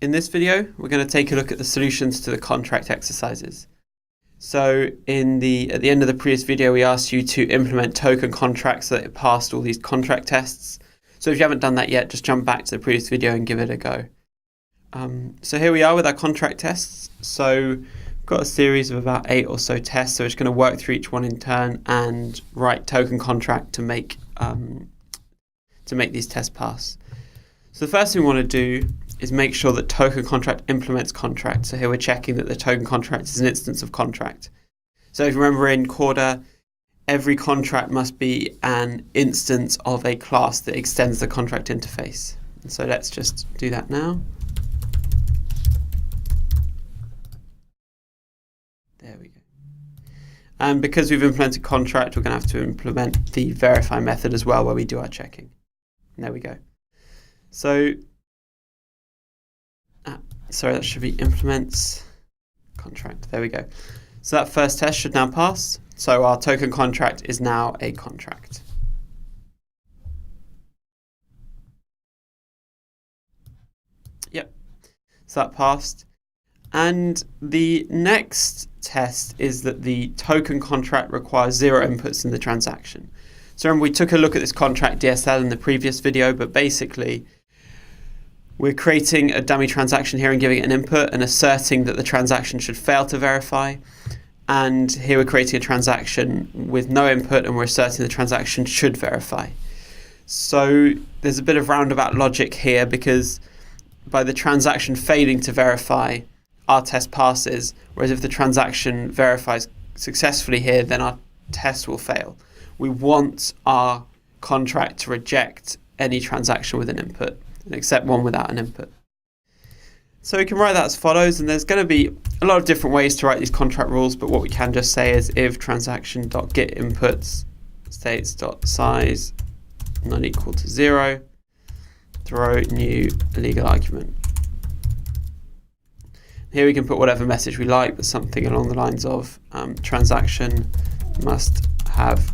In this video, we're going to take a look at the solutions to the contract exercises. So at the end of the previous video, we asked you to implement token contracts so that it passed all these contract tests. So if you haven't done that yet, just jump back to the previous video and give it a go. So here we are with our contract tests. So we've got a series of about 8 or so tests. So we're just going to work through each one in turn and write token contract to make these tests pass. So the first thing we want to do is make sure that token contract implements contract. So here we're checking that the token contract is an instance of contract. So if you remember in Corda, every contract must be an instance of a class that extends the contract interface. And so let's just do that now. There we go. And because we've implemented contract, we're going to have to implement the verify method as well, where we do our checking. And there we go. So sorry, that should be implements contract. There we go. So that first test should now pass. So our token contract is now a contract. Yep. So that passed. And the next test is that the token contract requires 0 inputs in the transaction. So remember, we took a look at this contract DSL in the previous video, but basically we're creating a dummy transaction here and giving it an input and asserting that the transaction should fail to verify. And here we're creating a transaction with no input and we're asserting the transaction should verify. So there's a bit of roundabout logic here, because by the transaction failing to verify, our test passes, whereas if the transaction verifies successfully here, then our test will fail. We want our contract to reject any transaction with an input and accept one without an input. So we can write that as follows, and there's going to be a lot of different ways to write these contract rules, but what we can just say is if transaction.getInputs states.size not equal to 0, throw new illegal argument. Here we can put whatever message we like, but something along the lines of transaction must have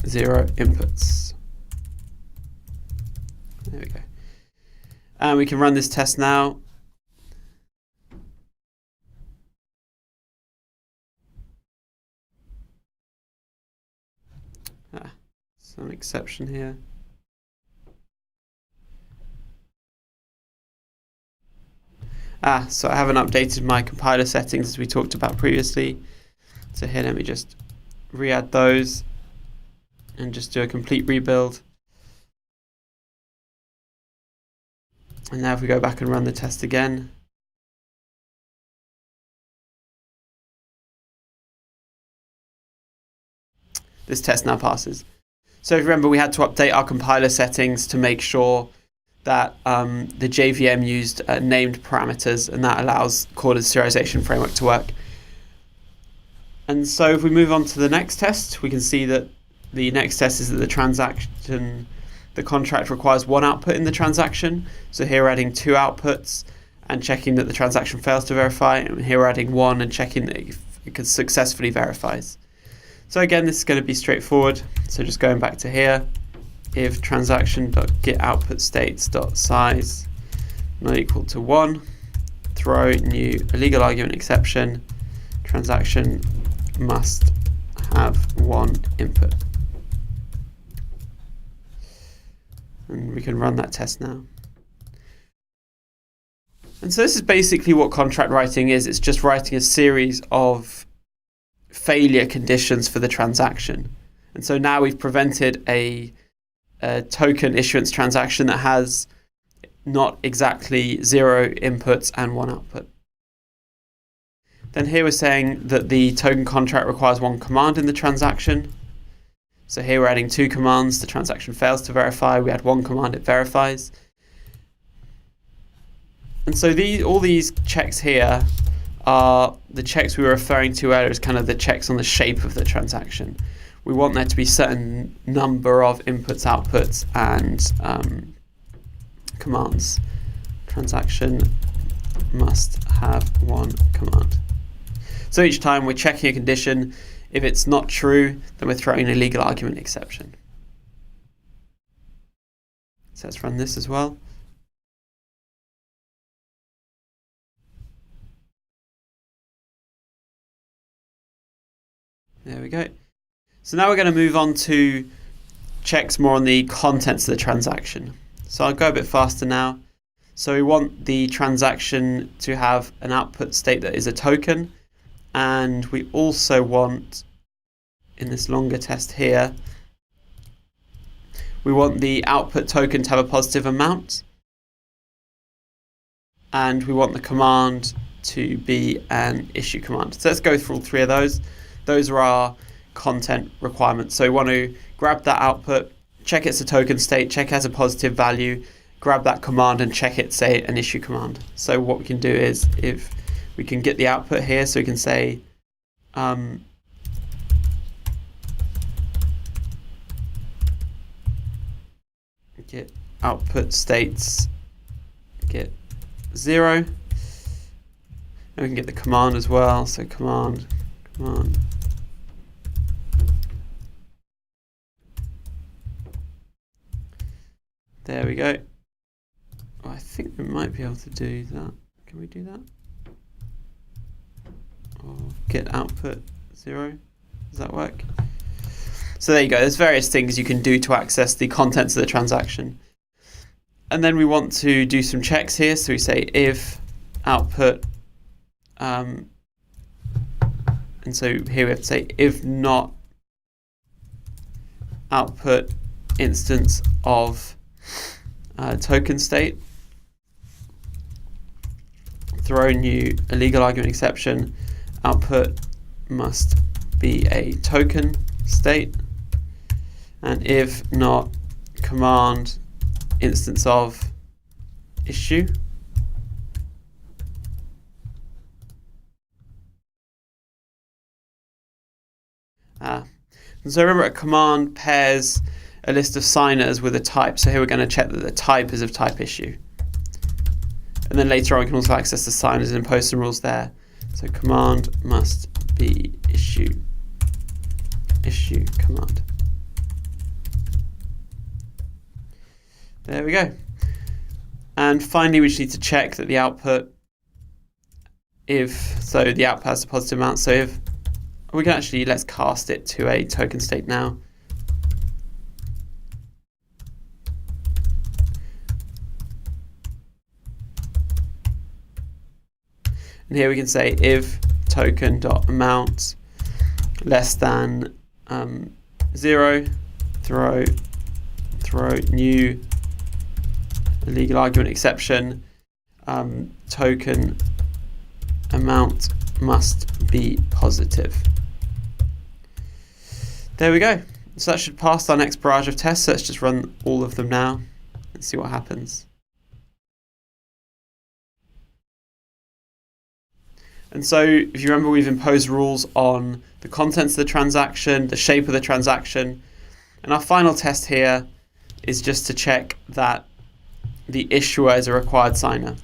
0 inputs. There we go. And we can run this test now. Some exception here. So I haven't updated my compiler settings as we talked about previously. So here, let me just re-add those and just do a complete rebuild. And now if we go back and run the test again, this test now passes. So if you remember, we had to update our compiler settings to make sure that the JVM used named parameters, and that allows Corda's serialization framework to work. And so if we move on to the next test, we can see that the next test is that the contract requires 1 output in the transaction. So here we're adding 2 outputs and checking that the transaction fails to verify, and here we're adding 1 and checking that it successfully verifies. So again, this is going to be straightforward. So just going back to here, if transaction.getOutputStates.size not equal to 1, throw new illegal argument exception, transaction must have 1 input. And we can run that test now. And so this is basically what contract writing is. It's just writing a series of failure conditions for the transaction. And so now we've prevented a token issuance transaction that has not exactly 0 inputs and 1 output. Then here we're saying that the token contract requires 1 command in the transaction. So here we're adding 2 commands. The transaction fails to verify. We add 1 command, it verifies. And so all these checks here are the checks we were referring to earlier as kind of the checks on the shape of the transaction. We want there to be a certain number of inputs, outputs, and commands. Transaction must have 1 command. So each time we're checking a condition. If it's not true, then we're throwing an illegal argument exception. So let's run this as well. go. So now we're going to move on to checks more on the contents of the transaction. So I'll go a bit faster now. So we want the transaction to have an output state that is a token, and we also want, in this longer test here, we want the output token to have a positive amount, and we want the command to be an issue command. So let's go through all three of those. Those are our content requirements. So we want to grab that output, check it's a token state, check it has a positive value, grab that command and check it, say, an issue command. So what we can do is, if we can get the output here, so we can say get output states get 0, and we can get the command as well. So command. There we go. Oh, I think we might be able to do that. Can we do that? Or get output 0. Does that work? So there you go. There's various things you can do to access the contents of the transaction. And then we want to do some checks here. So we say if output, and so here we have to say if not output instance of token state, throw new illegal argument exception, output must be a token state, and if not, command instance of issue. And so remember, a command pairs a list of signers with a type. So here we're going to check that the type is of type issue. And then later on we can also access the signers and impose some rules there. So command must be issue command. There we go. And finally we just need to check that the output, so the output has a positive amount. So if we can actually, let's cast it to a token state now. And here we can say if token.amount less than 0, throw new illegal argument exception, token amount must be positive. There we go. So that should pass our next barrage of tests. So let's just run all of them now and see what happens. And so if you remember, we've imposed rules on the contents of the transaction, the shape of the transaction, and our final test here is just to check that the issuer is a required signer.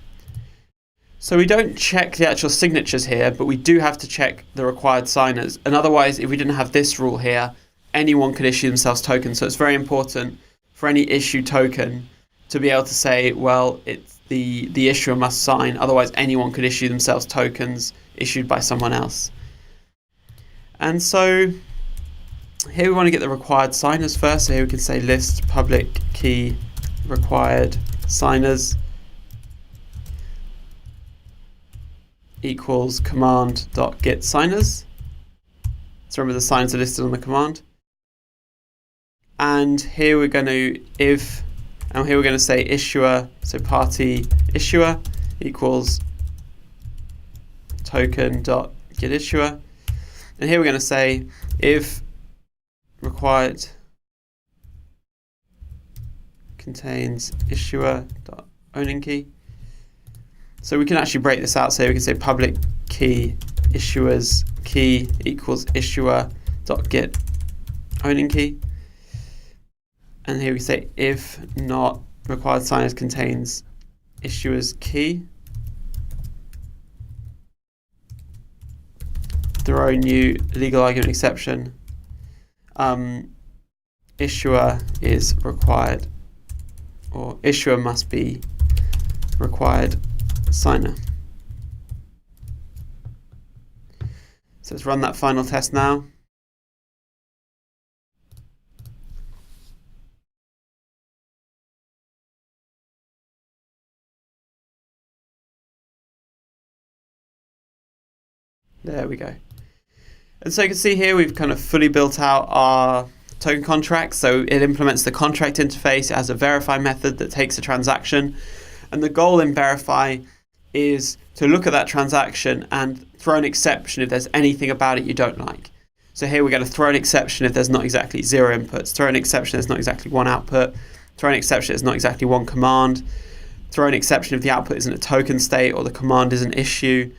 So we don't check the actual signatures here, but we do have to check the required signers. And otherwise, if we didn't have this rule here, anyone could issue themselves tokens. So it's very important for any issue token to be able to say, well, it's the issuer must sign, otherwise anyone could issue themselves tokens issued by someone else. And so here we want to get the required signers first. So here we can say list public key required signers equals command.get signers. So remember, the signers are listed on the command. And here we're going to and here we're going to say issuer, so party issuer equals token.get issuer. And here we're going to say if required contains issuer.owning key. So we can actually break this out. So we can say public key issuers key equals issuer.get owning key. And here we say if not required signers contains issuer's key. Throw new legal argument exception. Issuer is required, or issuer must be required signer. So let's run that final test now. There we go. And so you can see here we've kind of fully built out our token contract. So it implements the contract interface. It has a verify method that takes a transaction. And the goal in verify is to look at that transaction and throw an exception if there's anything about it you don't like. So here we're going to throw an exception if there's not exactly 0 inputs, throw an exception if there's not exactly 1 output, throw an exception if there's not exactly 1 command, throw an exception if the output isn't a token state or the command is an issue,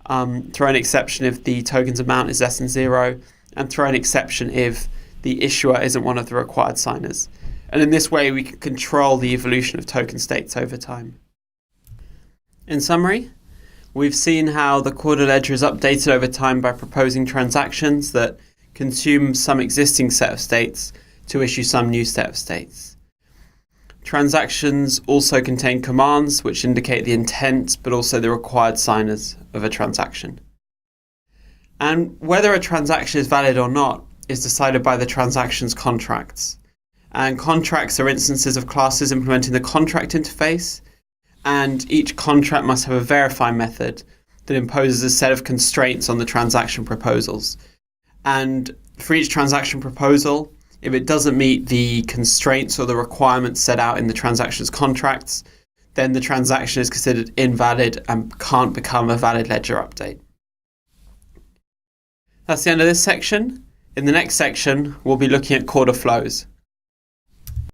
throw an exception if the token's amount is less than 0, and throw an exception if the issuer isn't one of the required signers. And in this way we can control the evolution of token states over time. In summary, we've seen how the Corda ledger is updated over time by proposing transactions that consume some existing set of states to issue some new set of states. Transactions also contain commands which indicate the intent but also the required signers of a transaction. And whether a transaction is valid or not is decided by the transaction's contracts. And contracts are instances of classes implementing the contract interface, and each contract must have a verify method that imposes a set of constraints on the transaction proposals. And for each transaction proposal, if it doesn't meet the constraints or the requirements set out in the transaction's contracts, then the transaction is considered invalid and can't become a valid ledger update. That's the end of this section. In the next section, we'll be looking at Corda flows.